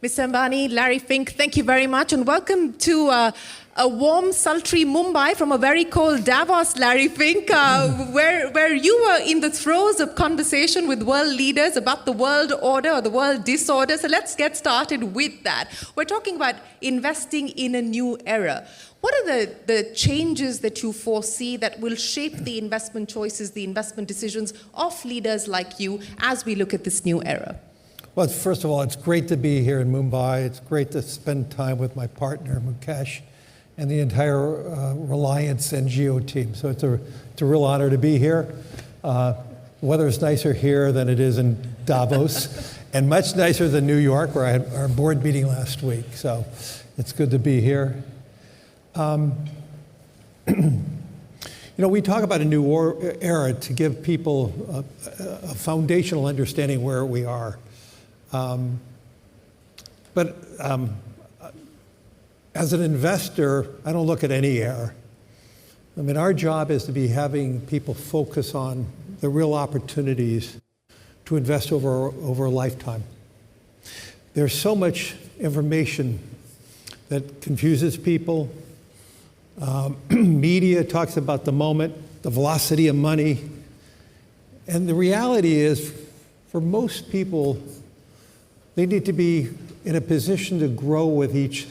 Mr. Ambani, Larry Fink, thank you very much, and welcome to a warm, sultry Mumbai from a very cold Davos, Larry Fink, where you were in the throes of conversation with world leaders about the world order or the world disorder. So let's get started with that. We're talking about investing in a new era. What are the changes that you foresee that will shape the investment choices, the investment decisions of leaders like you as we look at this new era? Well, first of all, it's great to be here in Mumbai. It's great to spend time with my partner, Mukesh, and the entire Reliance NGO team. So it's a real honor to be here. Weather is nicer here than it is in Davos, and much nicer than New York, where I had our board meeting last week. So it's good to be here. You know, we talk about a new era to give people a foundational understanding where we are. But as an investor, I don't look at any era. I mean, our job is to be having people focus on the real opportunities to invest over a lifetime. There's so much information that confuses people. Media talks about the moment, the velocity of money. And the reality is, for most people, they need to be in a position to grow with each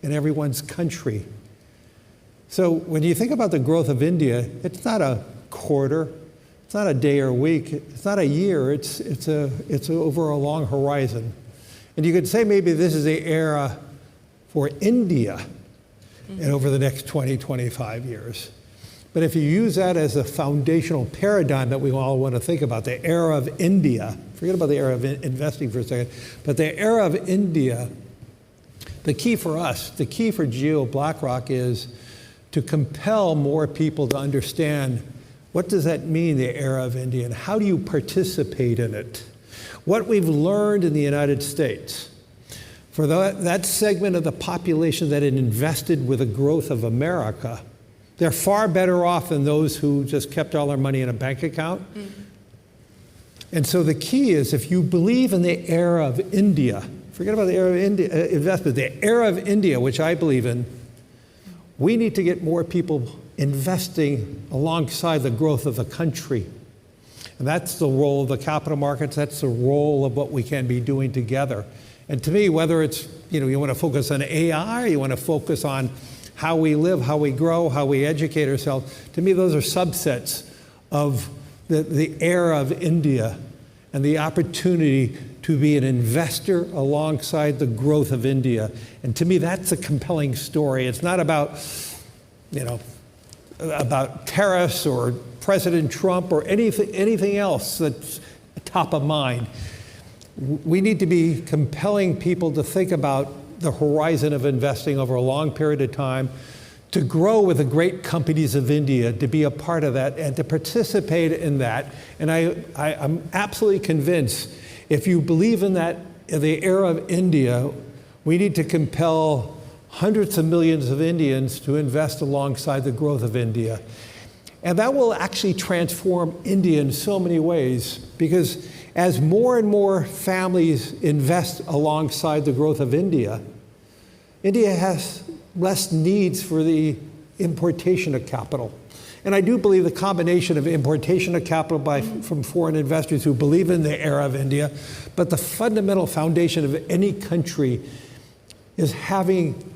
and everyone's country. So when you think about the growth of India, it's not a quarter, it's not a day or a week, it's not a year, it's over a long horizon. And you could say maybe this is the era for India over the next 20, 25 years. But if you use that as a foundational paradigm that we all want to think about, the era of India, forget about the era of investing for a second, but the era of India, the key for us, the key for Geo BlackRock is to compel more people to understand what does that mean, the era of India, and how do you participate in it? What we've learned in the United States, for that segment of the population that had invested with the growth of America, they're far better off than those who just kept all their money in a bank account. Mm-hmm. And so the key is, if you believe in the era of India, forget about the era of India, investment, the era of India, which I believe in, we need to get more people investing alongside the growth of the country. And that's the role of the capital markets, that's the role of what we can be doing together. And to me, whether it's, you want to focus on AI, you want to focus on how we live, how we grow, how we educate ourselves, to me, those are subsets of the era of India and the opportunity to be an investor alongside the growth of India. And to me, that's a compelling story. It's not about, about tariffs or President Trump or anything else that's top of mind. We need to be compelling people to think about the horizon of investing over a long period of time, to grow with the great companies of India, to be a part of that and to participate in that. And I'm absolutely convinced, if you believe in that, in the era of India, we need to compel hundreds of millions of Indians to invest alongside the growth of India. And that will actually transform India in so many ways, because as more and more families invest alongside the growth of India, India has less needs for the importation of capital. And I do believe the combination of importation of capital from foreign investors who believe in the era of India, but the fundamental foundation of any country is having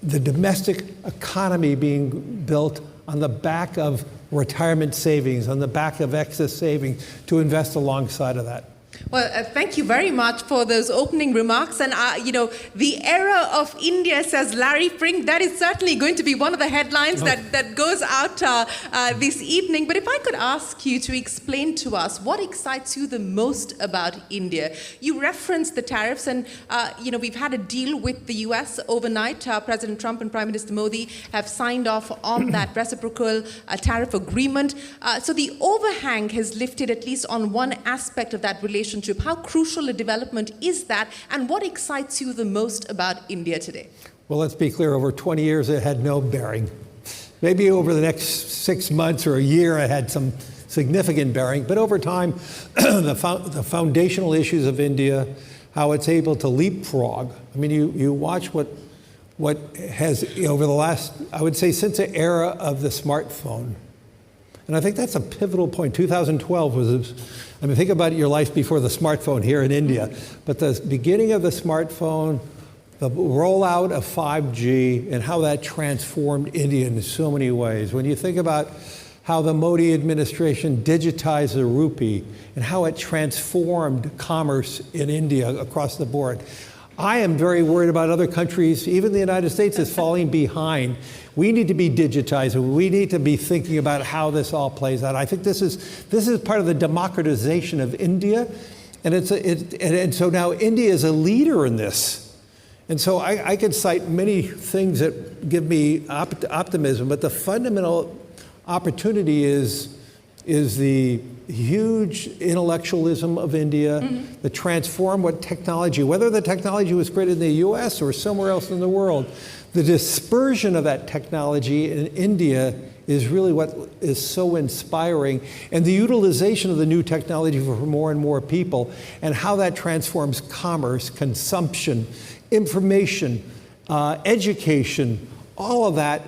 the domestic economy being built on the back of retirement savings, on the back of excess savings, to invest alongside of that. Well, thank you very much for those opening remarks. And, the era of India, says Larry Fink, that is certainly going to be one of the headlines that goes out this evening. But if I could ask you to explain to us what excites you the most about India. You referenced the tariffs, and, we've had a deal with the US overnight. President Trump and Prime Minister Modi have signed off on that reciprocal tariff agreement. So the overhang has lifted at least on one aspect of that relationship. How crucial a development is that, and what excites you the most about India today? Well, let's be clear, over 20 years it had no bearing. Maybe over the next 6 months or a year it had some significant bearing, but over time the foundational issues of India, how it's able to leapfrog. I mean, you watch what has, over the last, I would say, since the era of the smartphone. And I think that's a pivotal point. 2012 was, I mean, think about your life before the smartphone here in India. But the beginning of the smartphone, the rollout of 5G, and how that transformed India in so many ways. When you think about how the Modi administration digitized the rupee and how it transformed commerce in India across the board. I am very worried about other countries, even the United States is falling behind. We need to be digitized. We need to be thinking about how this all plays out. I think this is part of the democratization of India, and so now India is a leader in this. And so I could cite many things that give me optimism, but the fundamental opportunity is the huge intellectualism of India, the transform what technology, whether the technology was created in the US or somewhere else in the world, the dispersion of that technology in India is really what is so inspiring, and the utilization of the new technology for more and more people, and how that transforms commerce, consumption, information, education, all of that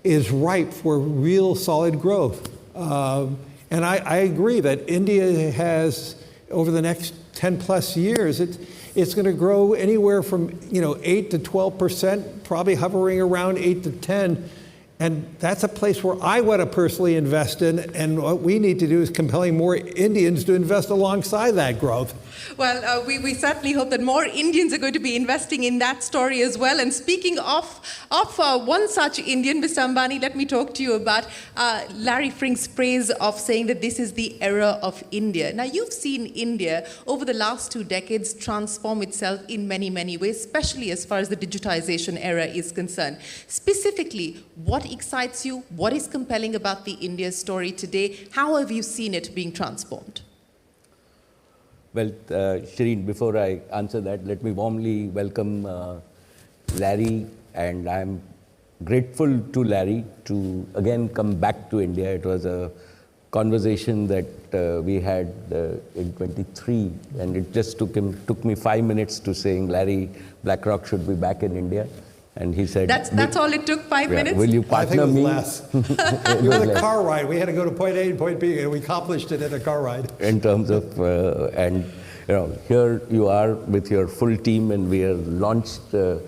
is ripe for real solid growth. And I agree that India has, over the next 10 plus years, it's going to grow anywhere from 8 to 12%, probably hovering around 8 to 10. And that's a place where I want to personally invest in, and what we need to do is compelling more Indians to invest alongside that growth. Well, we certainly hope that more Indians are going to be investing in that story as well. And speaking of one such Indian, Mr. Ambani, let me talk to you about Larry Frink's phrase of saying that this is the era of India. Now, you've seen India over the last 2 decades transform itself in many, many ways, especially as far as the digitization era is concerned. Specifically, what excites you? What is compelling about the India story today? How have you seen it being transformed? Well, Shireen, before I answer that, let me warmly welcome Larry, and I'm grateful to Larry to again come back to India. It was a conversation that we had in 23, and it just took me 5 minutes to saying, Larry, BlackRock should be back in India. And he said, that's all it took, 5 minutes? Will you partner me? I think it was less. You had a car ride. We had to go to point A and point B, and we accomplished it in a car ride. In terms of, and here you are with your full team, and we have launched the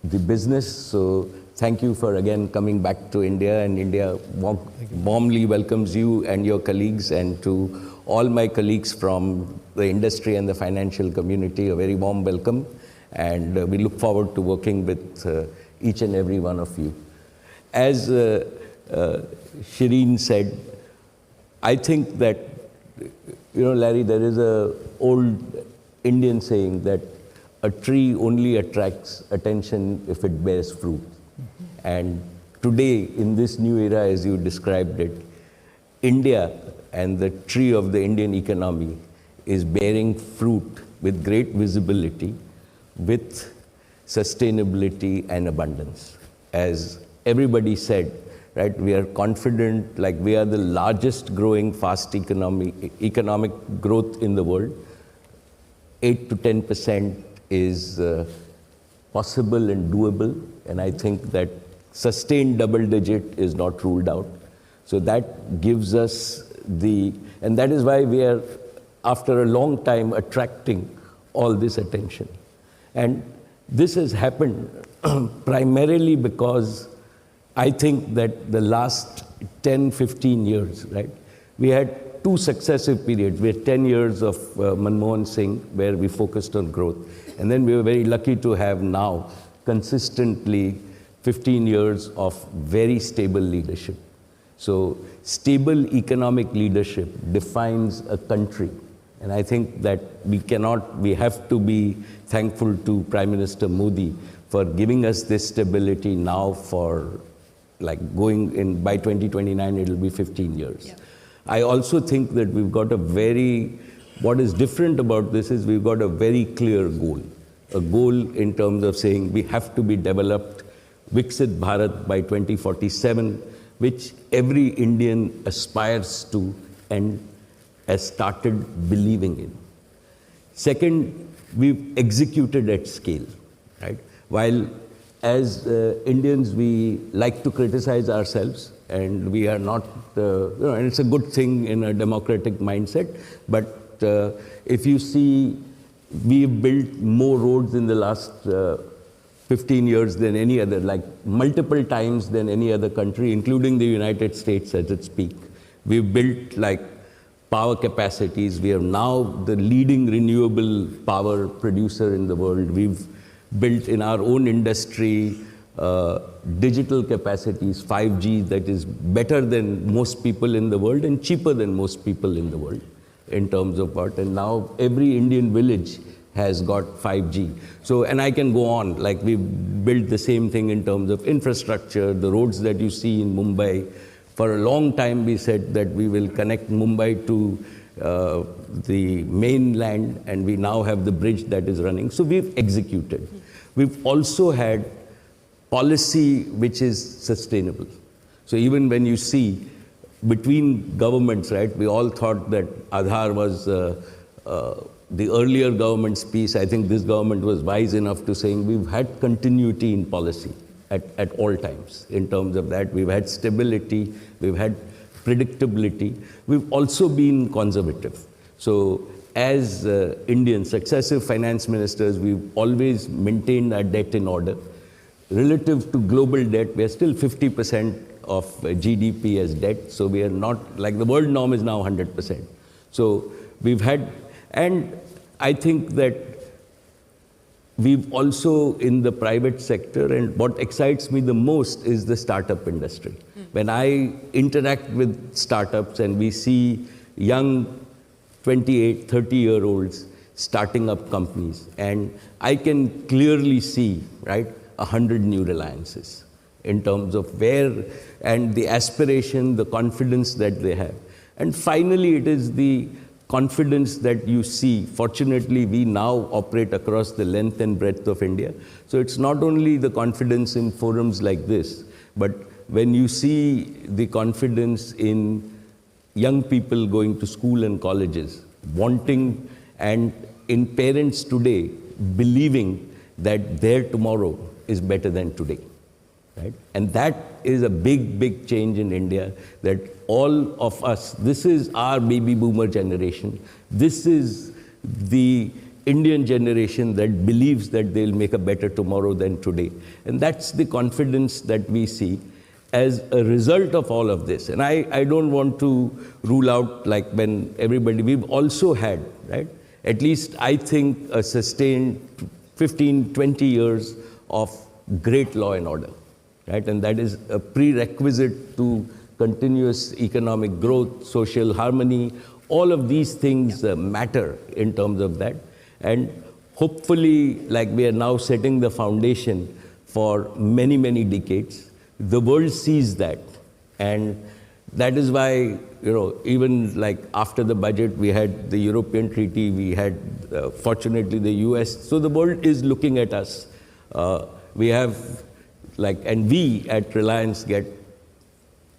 business. So thank you for again coming back to India, and India warmly welcomes you and your colleagues, and to all my colleagues from the industry and the financial community, a very warm welcome. And we look forward to working with each and every one of you. As Shireen said, I think that, Larry, there is an old Indian saying that a tree only attracts attention if it bears fruit. And today, in this new era, as you described it, India and the tree of the Indian economy is bearing fruit with great visibility, with sustainability and abundance. As everybody said, right, we are confident, like we are the largest growing fast economic growth in the world. 8 to 10% is possible and doable, and I think that sustained double digit is not ruled out. So that gives us and that is why we are, after a long time, attracting all this attention. And this has happened primarily because I think that the last 10, 15 years, right, we had 2 successive periods. We had 10 years of Manmohan Singh, where we focused on growth. And then we were very lucky to have now consistently 15 years of very stable leadership. So stable economic leadership defines a country. And I think that we have to be thankful to Prime Minister Modi for giving us this stability now for going in, by 2029, it'll be 15 years. Yeah. I also think that we've got what is different about this is we've got a very clear goal. A goal in terms of saying we have to be developed, Viksit Bharat by 2047, which every Indian aspires to and has started believing in. Second, we've executed at scale, right? While as Indians, we like to criticize ourselves, and we are not, and it's a good thing in a democratic mindset, but if you see, we've built more roads in the last 15 years than any other, like multiple times than any other country, including the United States at its peak. We've built like power capacities. We are now the leading renewable power producer in the world. We've built in our own industry digital capacities, 5G, that is better than most people in the world and cheaper than most people in the world in terms of what. And now every Indian village has got 5G. So, and I can go on, like we've built the same thing in terms of infrastructure, the roads that you see in Mumbai. For a long time we said that we will connect Mumbai to the mainland, and we now have the bridge that is running. So we've executed. We've also had policy which is sustainable. So even when you see between governments, right, we all thought that Aadhaar was the earlier government's piece. I think this government was wise enough to saying we've had continuity in policy at all times. In terms of that, we've had stability, we've had predictability. We've also been conservative. So as Indian successive finance ministers, we've always maintained our debt in order. Relative to global debt, we are still 50% of GDP as debt. So we are not, like the world norm is now 100%. So we've had, and I think that we've also in the private sector, and what excites me the most is the startup industry. When I interact with startups and we see young 28, 30-year-olds starting up companies, and I can clearly see, right, 100 new Reliances in terms of where, and the aspiration, the confidence that they have. And finally, it is the confidence that you see. Fortunately, we now operate across the length and breadth of India. So it's not only the confidence in forums like this, but when you see the confidence in young people going to school and colleges, wanting, and in parents today believing that their tomorrow is better than today, right? And that is a big, big change in India, that all of us, this is our baby boomer generation. This is the Indian generation that believes that they'll make a better tomorrow than today. And that's the confidence that we see as a result of all of this. And I don't want to rule out, like when everybody, we've also had, right, at least I think a sustained 15, 20 years of great law and order, right? And that is a prerequisite to continuous economic growth, social harmony. All of these things matter in terms of that. And hopefully, like we are now setting the foundation for many, many decades. The world sees that. And that is why, even like after the budget, we had the European treaty, we had, fortunately, the US. So the world is looking at us. We have, and we at Reliance get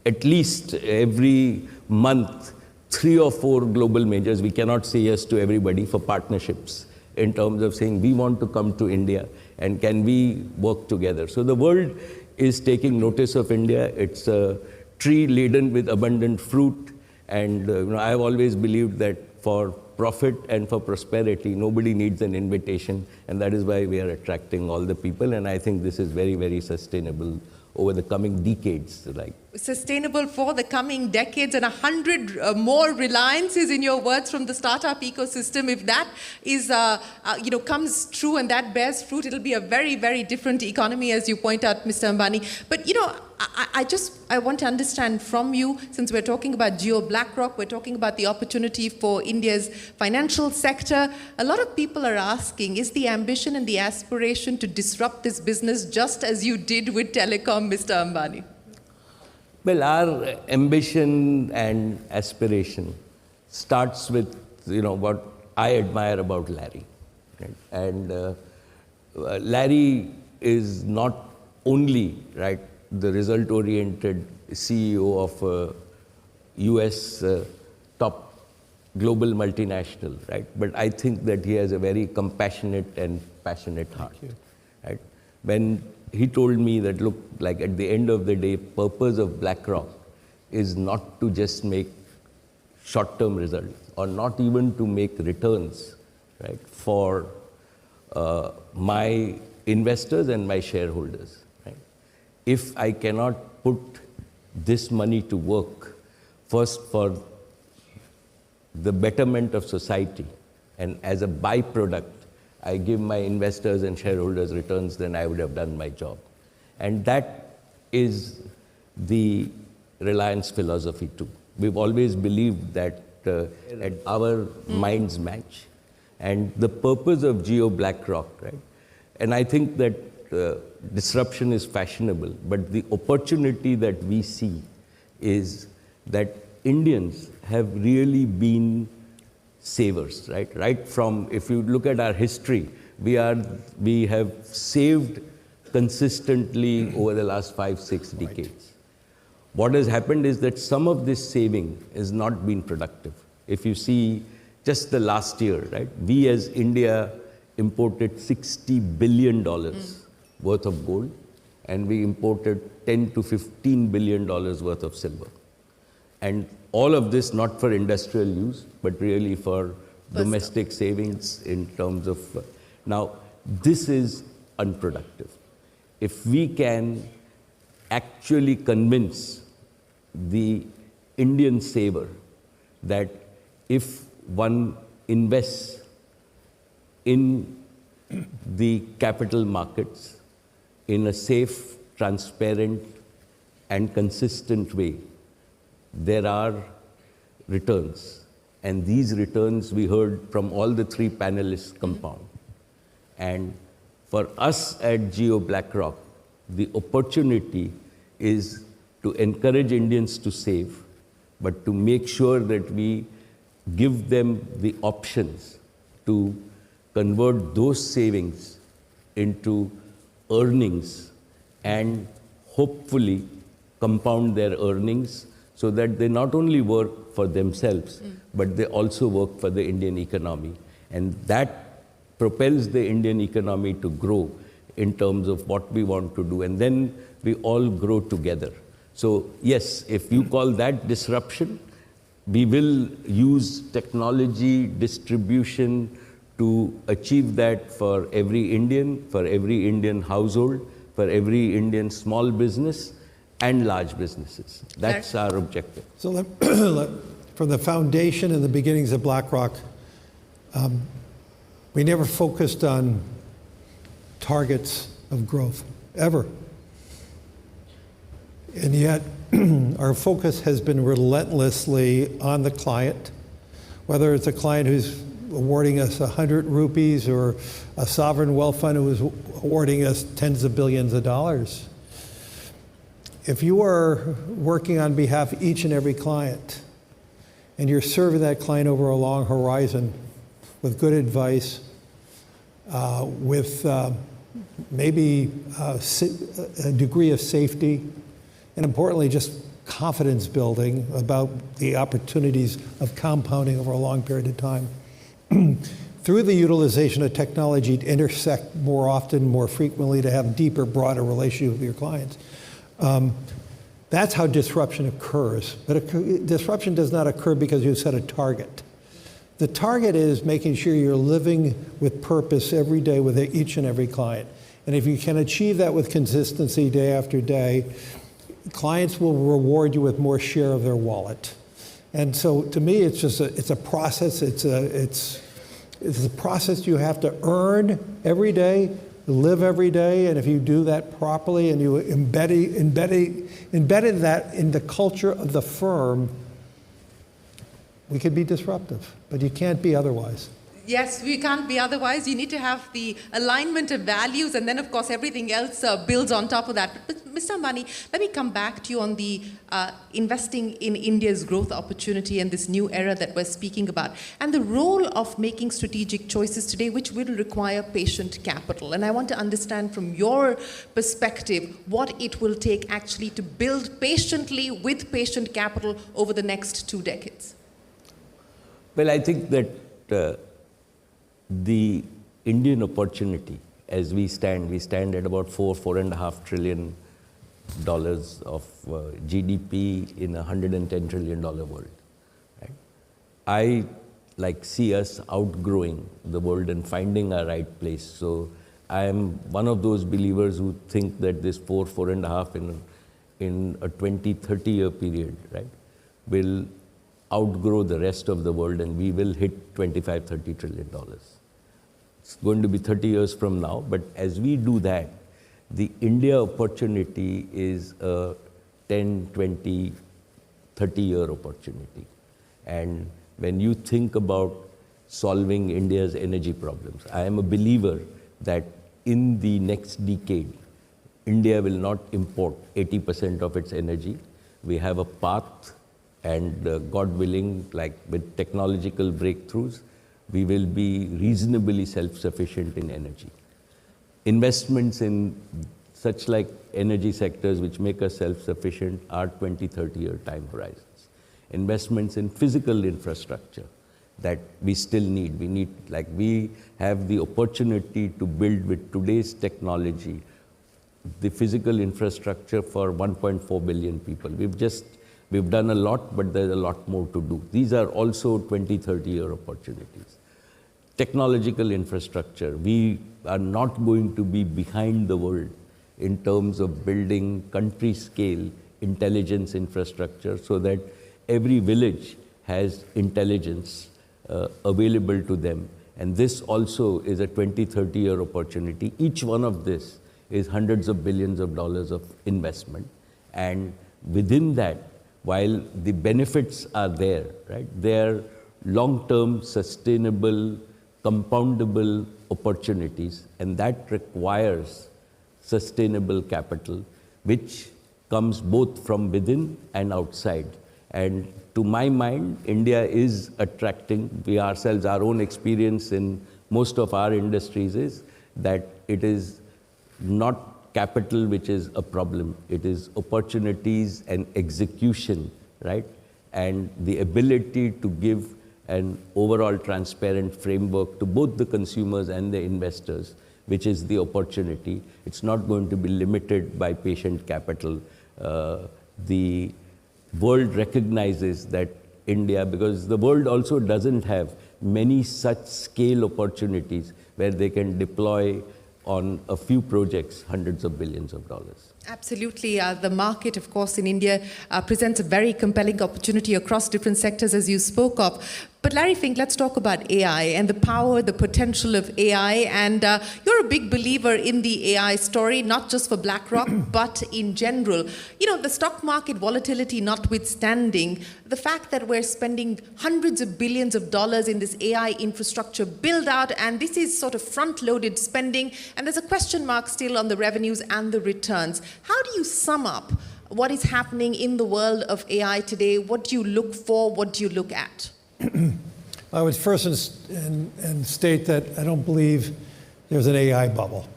at least every month 3 or 4 global majors. We cannot say yes to everybody for partnerships in terms of saying we want to come to India and can we work together. So the world is taking notice of India. It's a tree laden with abundant fruit. And I've always believed that for profit and for prosperity, nobody needs an invitation. And that is why we are attracting all the people. And I think this is very, very sustainable over the coming decades. Sustainable for the coming decades, and 100 more Reliances, in your words, from the startup ecosystem. If that is, comes true and that bears fruit, it'll be a very, very different economy, as you point out, Mr. Ambani. But, I want to understand from you, since we're talking about Jio BlackRock, we're talking about the opportunity for India's financial sector. A lot of people are asking, is the ambition and the aspiration to disrupt this business just as you did with telecom, Mr. Ambani? Well, our ambition and aspiration starts with, what I admire about Larry. Right? And Larry is not only, right, the result-oriented CEO of a US top global multinational, right? But I think that he has a very compassionate and passionate heart, right? When he told me that, look, like at the end of the day, purpose of BlackRock is not to just make short-term results or not even to make returns, right, for my investors and my shareholders, right? If I cannot put this money to work, first for the betterment of society, and as a byproduct, I give my investors and shareholders returns, then I would have done my job. And that is the Reliance philosophy too. We've always believed that at our minds match. And the purpose of Geo BlackRock, right? And I think that disruption is fashionable, but the opportunity that we see is that Indians have really been savers, right? Right from, if you look at our history, we have saved consistently over the last 5-6 decades. What has happened is that some of this saving has not been productive. If you see just the last year, right? We as India imported $60 billion worth of gold, and we imported $10 to $15 billion worth of silver. And all of this not for industrial use, but really for domestic savings in terms of... Now, this is unproductive. If we can actually convince the Indian saver that if one invests in the capital markets in a safe, transparent, and consistent way, there are returns. And these returns we heard from all the three panelists compound. And for us at Geo BlackRock, the opportunity is to encourage Indians to save, but to make sure that we give them the options to convert those savings into earnings and hopefully compound their earnings so that they not only work for themselves, but they also work for the Indian economy. And that propels the Indian economy to grow in terms of what we want to do. And then we all grow together. So yes, if you call that disruption, we will use technology, distribution to achieve that for every Indian household, for every Indian small business and large businesses. That's our objective. So from the foundation and the beginnings of BlackRock, we never focused on targets of growth, ever. And yet, our focus has been relentlessly on the client, whether it's a client who's awarding us 100 rupees or a sovereign wealth fund who is awarding us tens of billions of dollars. If you are working on behalf of each and every client, and you're serving that client over a long horizon with good advice, with maybe a degree of safety, and importantly, just confidence building about the opportunities of compounding over a long period of time. Through the utilization of technology to intersect more often, more frequently, to have deeper, broader relationship with your clients. That's how disruption occurs. But disruption does not occur because you set a target. The target is making sure you're living with purpose every day with each and every client. And if you can achieve that with consistency day after day, clients will reward you with more share of their wallet. And so to me, it's just it's a process. It's a process you have to earn every day, live every day, and if you do that properly and you embedded that in the culture of the firm, we could be disruptive, but you can't be otherwise. Yes, we can't be otherwise. You need to have the alignment of values, and then, of course, everything else builds on top of that. But, Mr. Ambani, let me come back to you on the investing in India's growth opportunity and this new era that we're speaking about, and the role of making strategic choices today, which will require patient capital. And I want to understand from your perspective what it will take actually to build patiently with patient capital over the next 2 decades. Well, I think that the Indian opportunity, as we stand at about $4.5 trillion of GDP in a $110 trillion world. Right? I see us outgrowing the world and finding our right place. So I am one of those believers who think that this 4.5 in a 20-30 year period, right, will outgrow the rest of the world, and we will hit $25-30 trillion. It's going to be 30 years from now, but as we do that, the India opportunity is a 10, 20, 30 year opportunity. And when you think about solving India's energy problems, I am a believer that in the next decade, India will not import 80% of its energy. We have a path, and God willing, with technological breakthroughs, we will be reasonably self-sufficient in energy. Investments in such energy sectors which make us self-sufficient are 20-30 year time horizons. Investments in physical infrastructure that we still need. We have the opportunity to build with today's technology the physical infrastructure for 1.4 billion people. We've done a lot, but there's a lot more to do. These are also 20-30 year opportunities. Technological infrastructure, we are not going to be behind the world in terms of building country scale intelligence infrastructure so that every village has intelligence available to them. And this also is a 20-30 year opportunity. Each one of this is hundreds of billions of dollars of investment. And within that, while the benefits are there, right, they're long-term, sustainable, compoundable opportunities, and that requires sustainable capital, which comes both from within and outside. And to my mind, India is attracting, we ourselves, our own experience in most of our industries is that it is not capital which is a problem, it is opportunities and execution, right? And the ability to give an overall transparent framework to both the consumers and the investors, which is the opportunity. It's not going to be limited by patient capital. The world recognizes that India, because the world also doesn't have many such scale opportunities where they can deploy on a few projects hundreds of billions of dollars. Absolutely. The market, of course, in India presents a very compelling opportunity across different sectors, as you spoke of. But Larry Fink, let's talk about AI and the power, the potential of AI. And you're a big believer in the AI story, not just for BlackRock, but in general. You know, the stock market volatility notwithstanding, the fact that we're spending hundreds of billions of dollars in this AI infrastructure build out, and this is sort of front-loaded spending, and there's a question mark still on the revenues and the returns. How do you sum up what is happening in the world of AI today? What do you look for? What do you look at? I would first and state that I don't believe there's an AI bubble.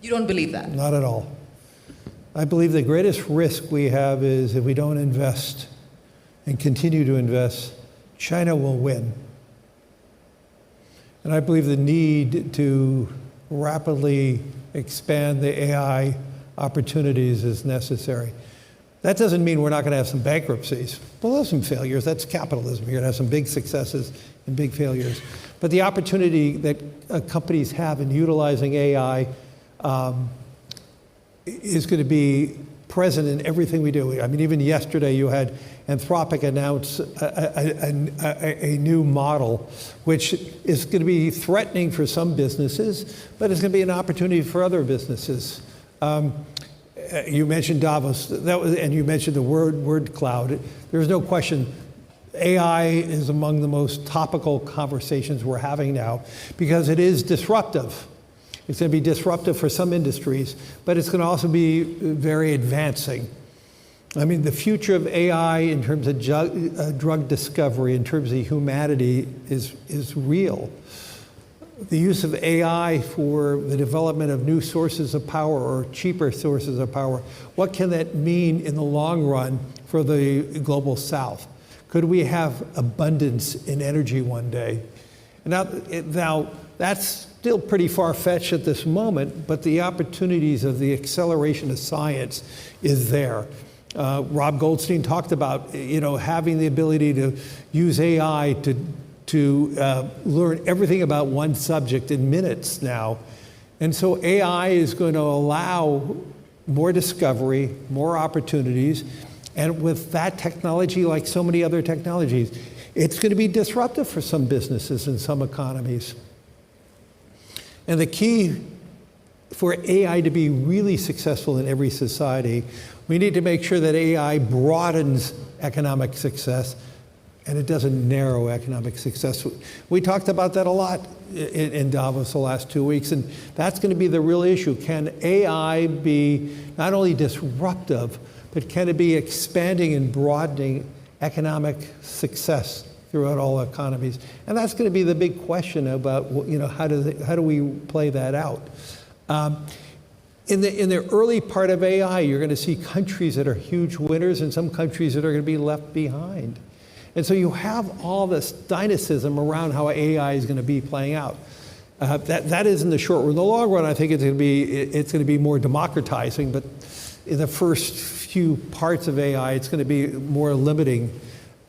You don't believe that? Not at all. I believe the greatest risk we have is if we don't invest and continue to invest, China will win. And I believe the need to rapidly expand the AI opportunities is necessary. That doesn't mean we're not going to have some bankruptcies. We'll have some failures. That's capitalism. You're going to have some big successes and big failures. But the opportunity that companies have in utilizing AI is going to be present in everything we do. I mean, even yesterday you had Anthropic announce a new model, which is going to be threatening for some businesses, but it's going to be an opportunity for other businesses. You mentioned Davos, and you mentioned the word cloud. There's no question AI is among the most topical conversations we're having now because it is disruptive. It's going to be disruptive for some industries, but it's going to also be very advancing. I mean, the future of AI in terms of drug discovery, in terms of humanity, is real. The use of AI for the development of new sources of power or cheaper sources of power, what can that mean in the long run for the global South? Could we have abundance in energy one day? Now that's still pretty far-fetched at this moment, but the opportunities of the acceleration of science is there. Rob Goldstein talked about, having the ability to use AI to learn everything about one subject in minutes now. And so AI is going to allow more discovery, more opportunities, and with that technology, like so many other technologies, it's going to be disruptive for some businesses and some economies. And the key for AI to be really successful in every society, we need to make sure that AI broadens economic success and it doesn't narrow economic success. We talked about that a lot in Davos the last 2 weeks, and that's going to be the real issue. Can AI be not only disruptive, but can it be expanding and broadening economic success throughout all economies? And that's going to be the big question about, how do we play that out? In the early part of AI, you're going to see countries that are huge winners and some countries that are going to be left behind. And so you have all this dynamism around how AI is going to be playing out. That is in the short run. In the long run, I think it's going to be more democratizing, but in the first few parts of AI, it's going to be more limiting.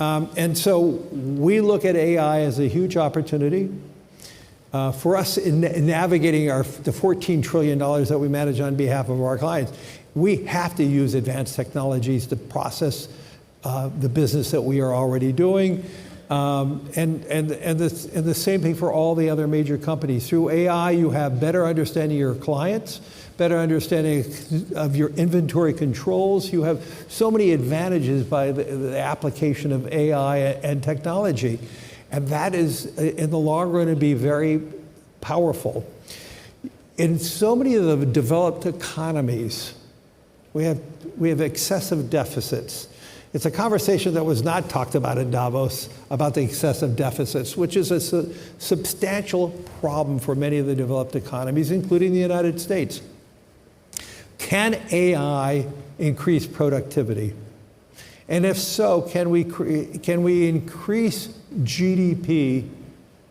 And so we look at AI as a huge opportunity. For us in navigating the $14 trillion that we manage on behalf of our clients, we have to use advanced technologies to process the business that we are already doing. And the same thing for all the other major companies. Through AI, you have better understanding of your clients, better understanding of your inventory controls. You have so many advantages by the application of AI and technology. And that is, in the long run, to be very powerful. In so many of the developed economies, we have excessive deficits. It's a conversation that was not talked about in Davos, about the excessive deficits, which is a substantial problem for many of the developed economies, including the United States. Can AI increase productivity? And if so, can we increase GDP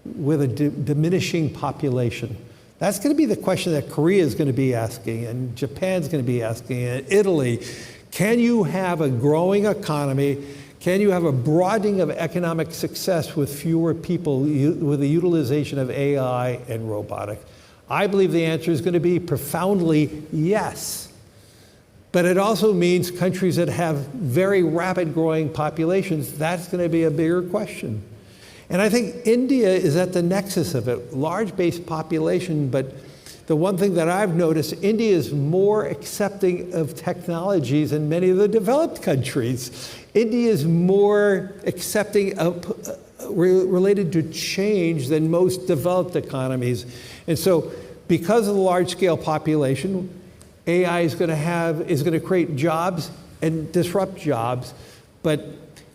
with a diminishing population? That's going to be the question that Korea is going to be asking, and Japan's going to be asking, and Italy. Can you have a growing economy? Can you have a broadening of economic success with fewer people, with the utilization of AI and robotics? I believe the answer is going to be profoundly yes. But it also means countries that have very rapid growing populations, that's going to be a bigger question. And I think India is at the nexus of it, large base population, but the one thing that I've noticed, India is more accepting of technologies than many of the developed countries. India is more accepting of related to change than most developed economies. And so because of the large scale population, AI is going to create jobs and disrupt jobs, but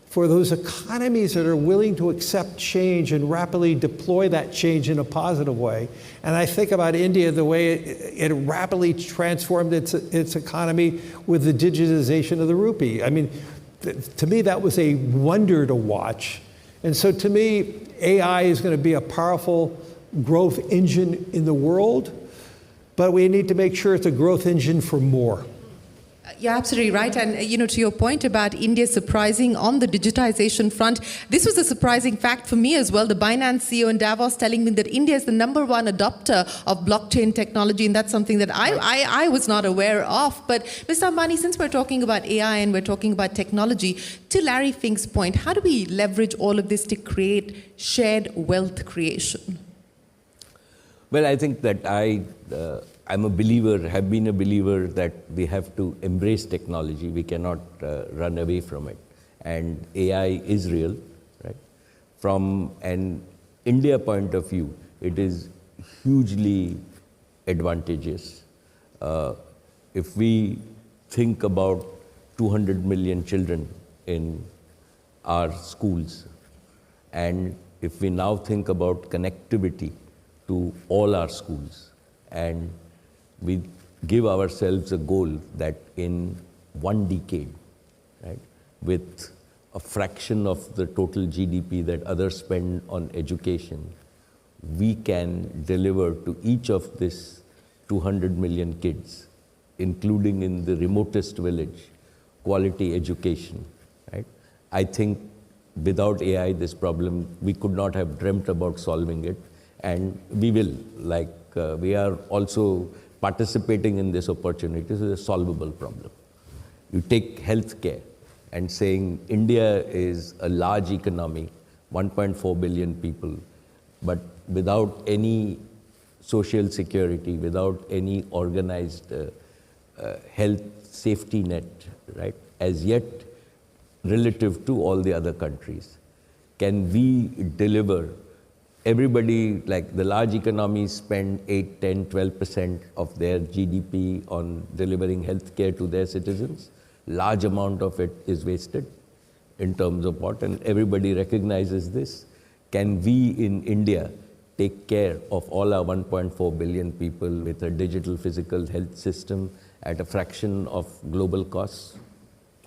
for those economies that are willing to accept change and rapidly deploy that change in a positive way. And I think about India, the way it rapidly transformed its economy with the digitization of the rupee. I mean, to me, that was a wonder to watch. And so to me, AI is going to be a powerful growth engine in the world, but we need to make sure it's a growth engine for more. You're absolutely right. And, to your point about India surprising on the digitization front, this was a surprising fact for me as well. The Binance CEO in Davos telling me that India is the #1 adopter of blockchain technology, and that's something that I was not aware of. But Mr. Ambani, since we're talking about AI and we're talking about technology, to Larry Fink's point, how do we leverage all of this to create shared wealth creation? Well, I think that I'm a believer, have been a believer that we have to embrace technology. We cannot run away from it. And AI is real, right? From an India point of view, it is hugely advantageous. If we think about 200 million children in our schools, and if we now think about connectivity to all our schools, and we give ourselves a goal that in 1 decade, right, with a fraction of the total GDP that others spend on education, we can deliver to each of these 200 million kids, including in the remotest village, quality education, right? I think without AI, this problem, we could not have dreamt about solving it, and we will. We are also participating in this opportunity. This is a solvable problem. You take healthcare and saying India is a large economy, 1.4 billion people, but without any social security, without any organized health safety net, right, as yet relative to all the other countries. Can we deliver? Everybody, like the large economies, spend 8, 10, 12% of their GDP on delivering healthcare to their citizens. Large amount of it is wasted in terms of what, and everybody recognizes this. Can we in India take care of all our 1.4 billion people with a digital physical health system at a fraction of global costs?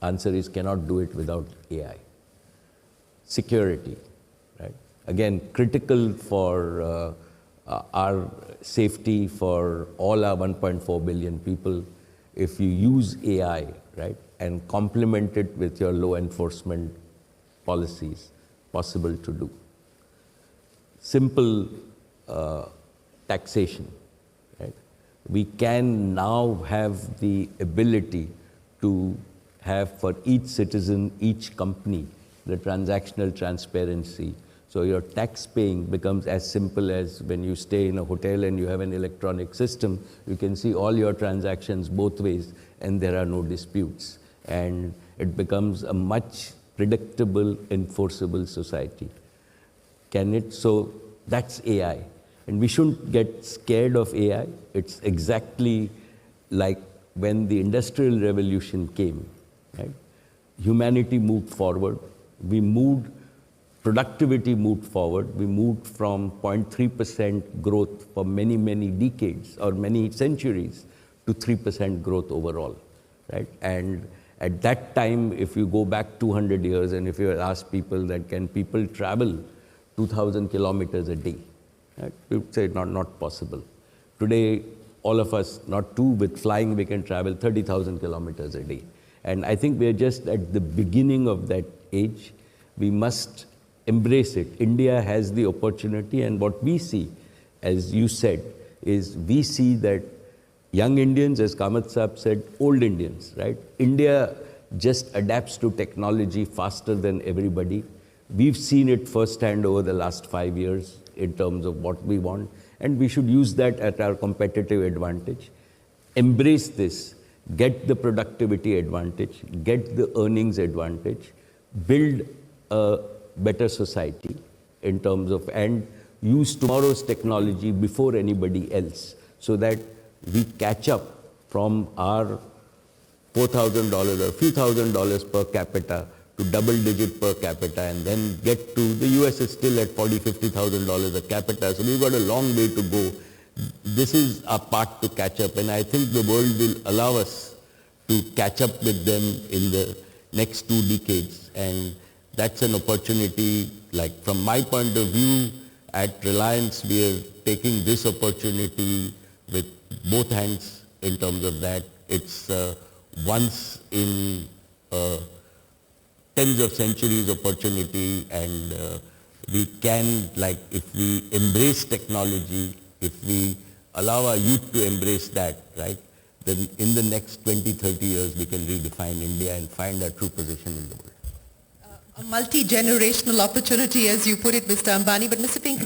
Answer is cannot do it without AI. Security, right? Again, critical for our safety for all our 1.4 billion people. If you use AI, right, and complement it with your law enforcement policies, possible to do. Simple taxation, right? We can now have the ability to have for each citizen, each company, the transactional transparency. So your tax paying becomes as simple as when you stay in a hotel and you have an electronic system, you can see all your transactions both ways and there are no disputes. And it becomes a much predictable, enforceable society. Can it? So that's AI. And we shouldn't get scared of AI. It's exactly like when the Industrial Revolution came, right? Humanity moved forward. We moved, productivity moved forward. We moved from 0.3% growth for many, many decades or many centuries to 3% growth overall, right? And at that time, if you go back 200 years and if you ask people that can people travel 2,000 kilometers a day, right? We would say not possible. Today, all of us, not two, with flying we can travel 30,000 kilometers a day. And I think we're just at the beginning of that age. We must embrace it. India has the opportunity, and what we see, as you said, is we see that young Indians, as Kamath Saab said, old Indians, right? India just adapts to technology faster than everybody. We've seen it firsthand over the last 5 years in terms of what we want, and we should use that at our competitive advantage. Embrace this, get the productivity advantage, get the earnings advantage, build a better society in terms of, and use tomorrow's technology before anybody else so that we catch up from our $4,000 or few $1,000s per capita to double-digit per capita, and then get to, the US is still at $40,000, $50,000 a capita, so we've got a long way to go. This is our part to catch up, and I think the world will allow us to catch up with them in the next 2 decades, and that's an opportunity. Like from my point of view, at Reliance, we are taking this opportunity with both hands in terms of that. It's once in tens of centuries opportunity, and we can, like, if we embrace technology, if we allow our youth to embrace that, right, then in the next 20, 30 years, we can redefine India and find our true position in the world. A multi-generational opportunity, as you put it, Mr. Ambani. But Mr. Pink,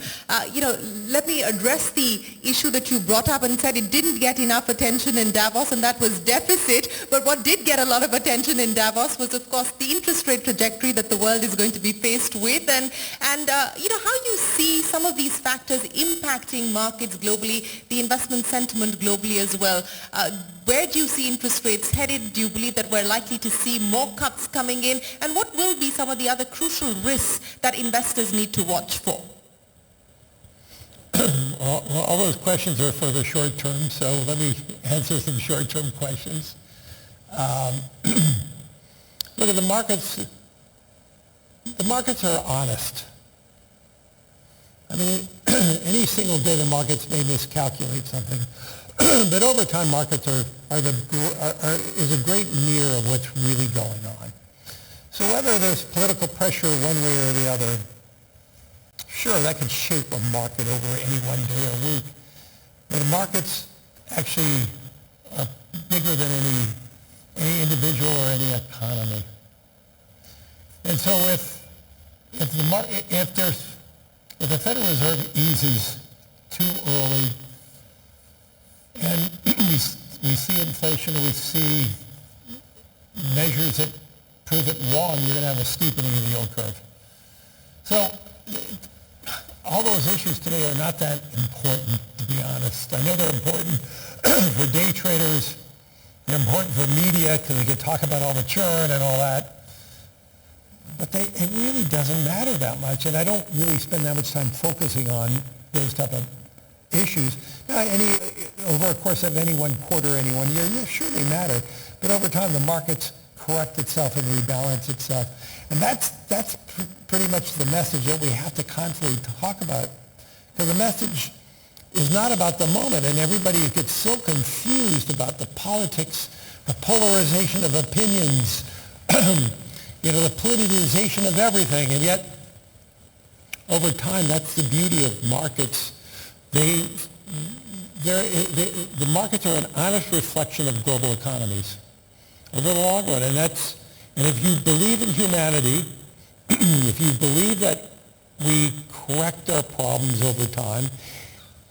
let me address the issue that you brought up and said it didn't get enough attention in Davos, and that was deficit. But what did get a lot of attention in Davos was, of course, the interest rate trajectory that the world is going to be faced with, and how you see some of these factors impacting markets globally, the investment sentiment globally as well. Where do you see interest rates headed? Do you believe that we're likely to see more cuts coming in? And what will be some of the other crucial risks that investors need to watch for? All those questions are for the short term, so let me answer some short-term questions. Look at the markets. the markets are honest. I mean, any single day the markets may miscalculate something, but over time markets is a great mirror of what's really going on. So whether there's political pressure one way or the other, sure, that could shape a market over any one day or week, but the markets actually are bigger than any individual or any economy. And so if the Federal Reserve eases too early, and we see inflation, we see measures that prove it wrong, you're going to have a steepening of the yield curve. So all those issues to me are not that important, to be honest. I know they're important for day traders. They're important for media because they can talk about all the churn and all that. But it really doesn't matter that much, and I don't really spend that much time focusing on those type of issues. Now, over the course of any one quarter, any one year, yeah, sure they matter, but over time the markets correct itself and rebalance itself, and that's pretty much the message that we have to constantly talk about, because the message is not about the moment, and everybody gets so confused about the politics, the polarization of opinions, the politicization of everything, and yet over time that's the beauty of markets. The markets are an honest reflection of global economies over the long run, and if you believe in humanity, if you believe that we correct our problems over time,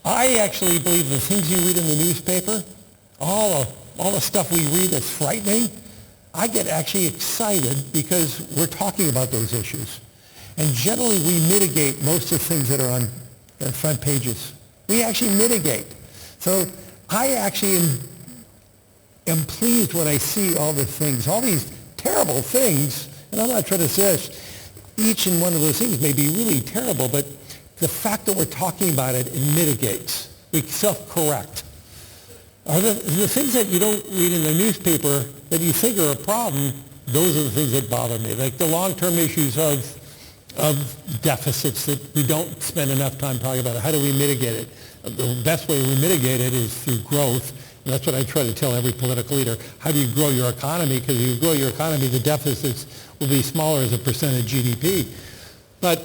I actually believe the things you read in the newspaper, all the stuff we read that's frightening, I get actually excited because we're talking about those issues. And generally we mitigate most of the things that are on the front pages. We actually mitigate. So I actually am pleased when I see all the things, all these terrible things, and I'm not trying to say each and one of those things may be really terrible, but the fact that we're talking about it mitigates. We self-correct. Are the things that you don't read in the newspaper that you think are a problem, those are the things that bother me. Like the long-term issues of deficits that we don't spend enough time talking about. How do we mitigate it? The best way we mitigate it is through growth. And that's what I try to tell every political leader. How do you grow your economy? Because if you grow your economy, the deficits will be smaller as a percent of GDP. But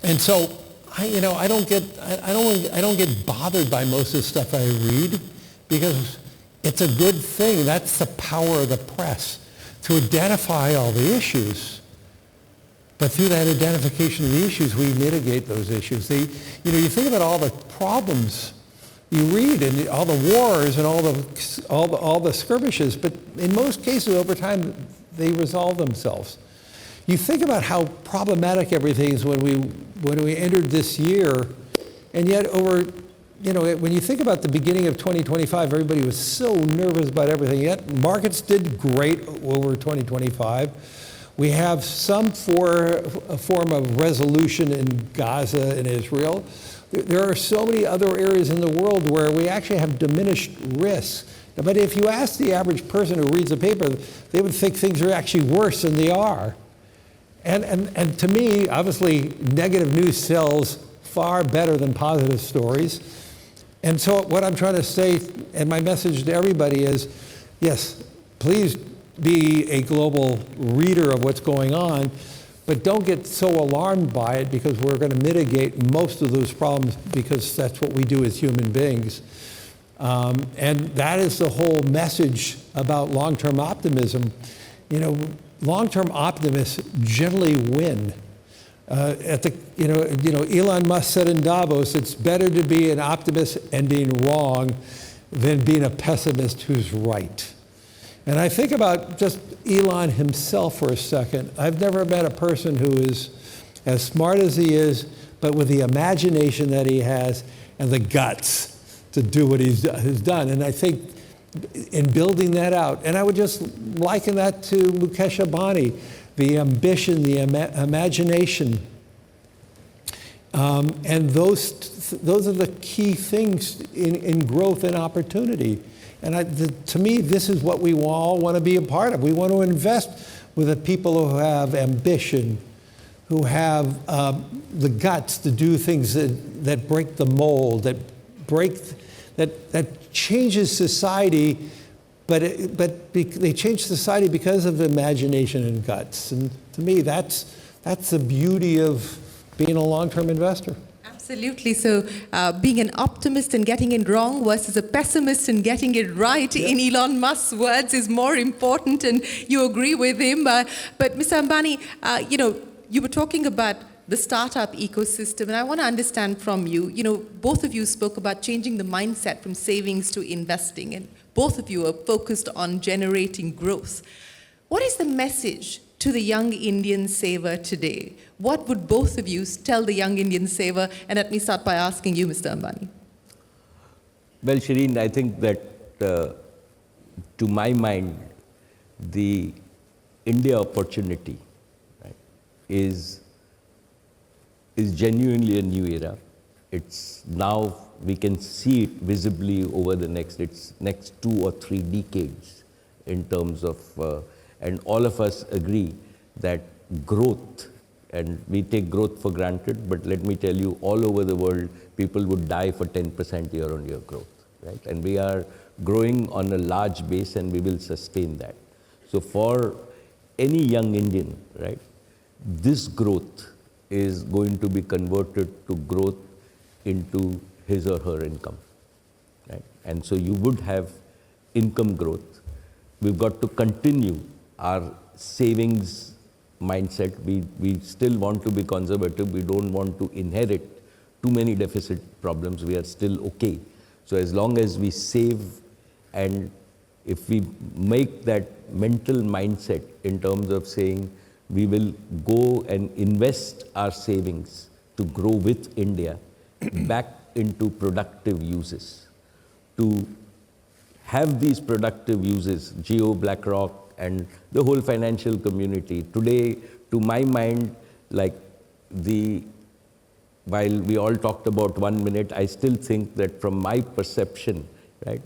and so I don't get bothered by most of the stuff I read because it's a good thing. That's the power of the press, to identify all the issues. But through that identification of the issues, we mitigate those issues. You think about all the problems you read and all the wars and all the skirmishes, but in most cases over time they resolve themselves. You think about how problematic everything is when we entered this year, and yet when you think about the beginning of 2025, everybody was so nervous about everything, yet markets did great over 2025. We have some form of resolution in Gaza and Israel. There are so many other areas in the world where we actually have diminished risk. But if you ask the average person who reads a paper, they would think things are actually worse than they are. And to me, obviously, negative news sells far better than positive stories. And so what I'm trying to say, and my message to everybody is, yes, please be a global reader of what's going on, but don't get so alarmed by it because we're going to mitigate most of those problems because that's what we do as human beings. And that is the whole message about long-term optimism. Long-term optimists generally win. Elon Musk said in Davos, it's better to be an optimist and being wrong than being a pessimist who's right. And I think about just Elon himself for a second. I've never met a person who is as smart as he is, but with the imagination that he has and the guts to do what he's done. And I think in building that out, and I would just liken that to Mukesh Ambani, the ambition, the imagination. And those are the key things in growth and opportunity. And to me, this is what we all want to be a part of. We want to invest with the people who have ambition, who have the guts to do things that break the mold, that changes society, but they change society because of imagination and guts. And to me, that's the beauty of being a long-term investor. Absolutely. So being an optimist and getting it wrong versus a pessimist and getting it right, in Elon Musk's words, is more important, and you agree with him. But Mr. Ambani, you were talking about the startup ecosystem, and I want to understand from you, both of you spoke about changing the mindset from savings to investing, and both of you are focused on generating growth. What is the message to the young Indian saver today? What would both of you tell the young Indian saver? And let me start by asking you, Mr. Ambani. Well, Shireen, I think that to my mind, the India opportunity, right, is genuinely a new era. It's now, we can see it visibly over the next 2 or 3 decades in terms of, and all of us agree that growth, and we take growth for granted, but let me tell you, all over the world, people would die for 10% year-on-year growth, right? And we are growing on a large base, and we will sustain that. So for any young Indian, right, this growth is going to be converted to growth into his or her income, right? And so you would have income growth. We've got to continue our savings mindset. We still want to be conservative. We don't want to inherit too many deficit problems. We are still okay. So as long as we save, and if we make that mental mindset in terms of saying we will go and invest our savings to grow with India back into productive uses, to have these productive uses, Jio, BlackRock, and the whole financial community. Today, to my mind, while we all talked about 1 minute, I still think that from my perception, right,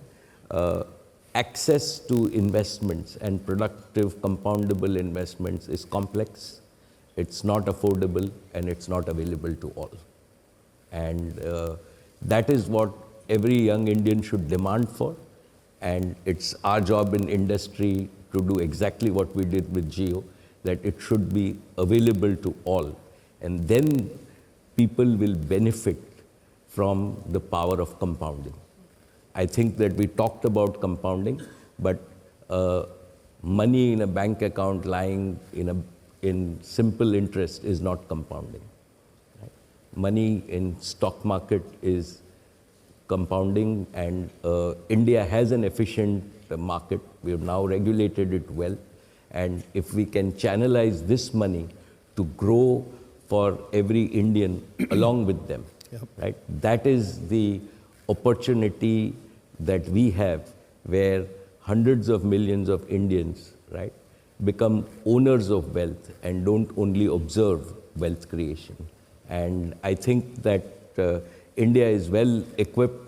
access to investments and productive compoundable investments is complex, it's not affordable, and it's not available to all. And that is what every young Indian should demand for, and it's our job in industry to do exactly what we did with Jio, that it should be available to all. And then people will benefit from the power of compounding. I think that we talked about compounding, but money in a bank account lying in simple interest is not compounding. Right? Money in stock market is compounding, and India has an efficient market. We have now regulated it well, and if we can channelize this money to grow for every Indian along with them, right? That is the opportunity that we have, where hundreds of millions of Indians, right, become owners of wealth and don't only observe wealth creation. And I think that India is well equipped.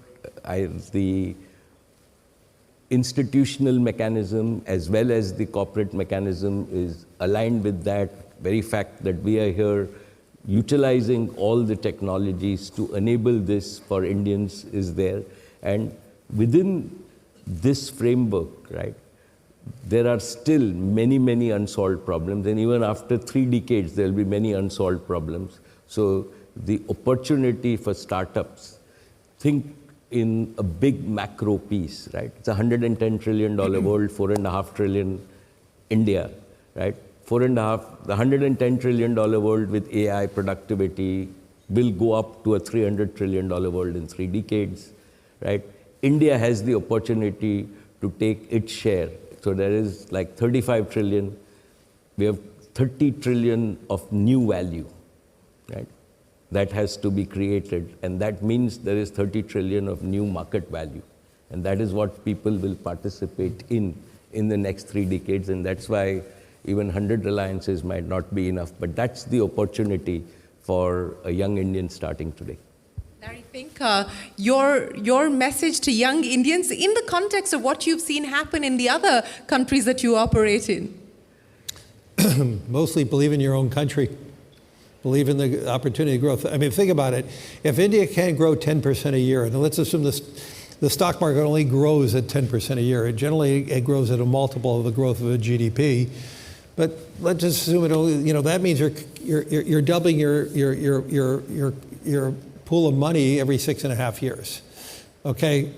The institutional mechanism as well as the corporate mechanism is aligned with that very fact that we are here utilizing all the technologies to enable this for Indians is there. And within this framework, right, there are still many, many unsolved problems, and even after 3 decades, there will be many unsolved problems. So the opportunity for startups, think in a big macro piece, right? It's a $110 trillion world, 4.5 trillion India, right? The $110 trillion world with AI productivity will go up to a $300 trillion world in 3 decades, right? India has the opportunity to take its share. So there is like 35 trillion. We have 30 trillion of new value, right? That has to be created, and that means there is 30 trillion of new market value, and that is what people will participate in the next 3 decades, and that's why even 100 alliances might not be enough, but that's the opportunity for a young Indian starting today. Larry Fink, your message to young Indians in the context of what you've seen happen in the other countries that you operate in? mostly believe in your own country, believe in the opportunity growth. I mean, think about it. If India can grow 10% a year, and let's assume the stock market only grows at 10% a year. It grows at a multiple of the growth of a GDP. But let's just assume it only, that means you're doubling your pool of money every 6.5 years. Okay,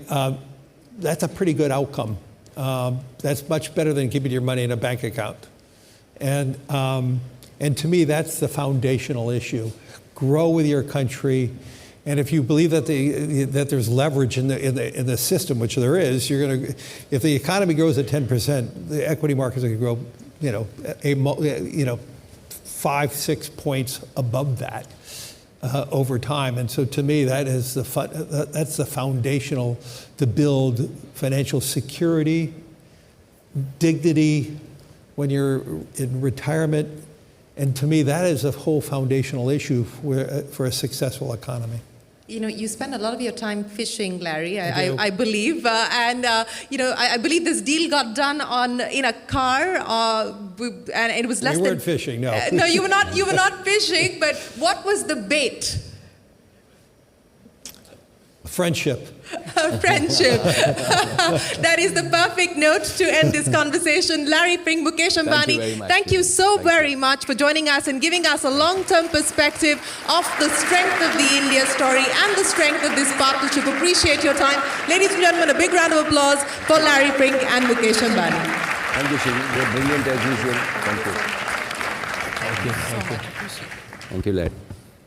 that's a pretty good outcome. That's much better than keeping your money in a bank account. And to me, that's the foundational issue. Grow with your country. And if you believe that there's leverage in the system, which there is, if the economy grows at 10%, the equity markets are going to grow, 5-6 points above that over time. And so to me, that's the foundational to build financial security, dignity when you're in retirement. And to me, that is a whole foundational issue for a successful economy. You spend a lot of your time fishing, Larry, I believe. I believe this deal got done in a car, and it was less than... We weren't fishing, no. No, you were not fishing, but what was the bait? Friendship. Friendship. That is the perfect note to end this conversation. Larry Pring, Mukesh Ambani, thank you so very much for joining us and giving us a long-term perspective of the strength of the India story and the strength of this partnership. Appreciate your time. Ladies and gentlemen, a big round of applause for Larry Pring and Mukesh Ambani. Thank you, Shivi. You're brilliant as usual. Thank you. Thank you. Thank you, Larry.